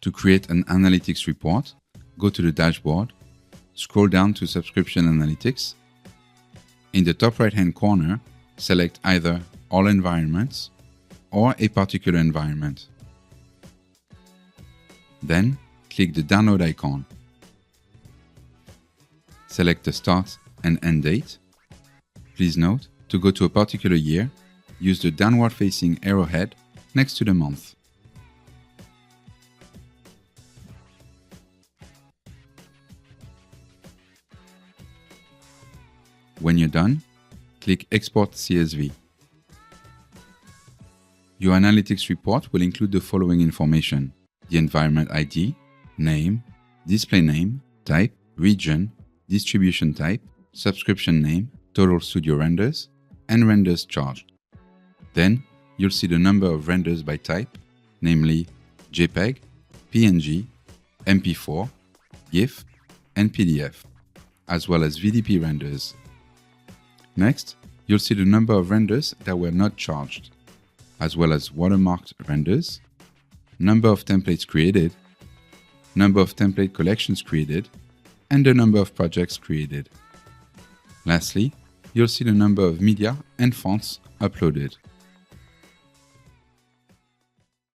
To create an analytics report, go to the dashboard, scroll down to Subscription Analytics. In the top right-hand corner, select either All Environments or a particular environment. Then, click the download icon. Select the start and end date. Please note, to go to a particular year, use the downward-facing arrowhead next to the month. When you're done, click Export CSV. Your analytics report will include the following information: the environment ID, name, display name, type, region, distribution type, subscription name, total studio renders, and renders charged. Then, you'll see the number of renders by type, namely JPEG, PNG, MP4, GIF, and PDF, as well as VDP renders. Next, you'll see the number of renders that were not charged, as well as watermarked renders, number of templates created, number of template collections created, and the number of projects created. Lastly, you'll see the number of media and fonts uploaded.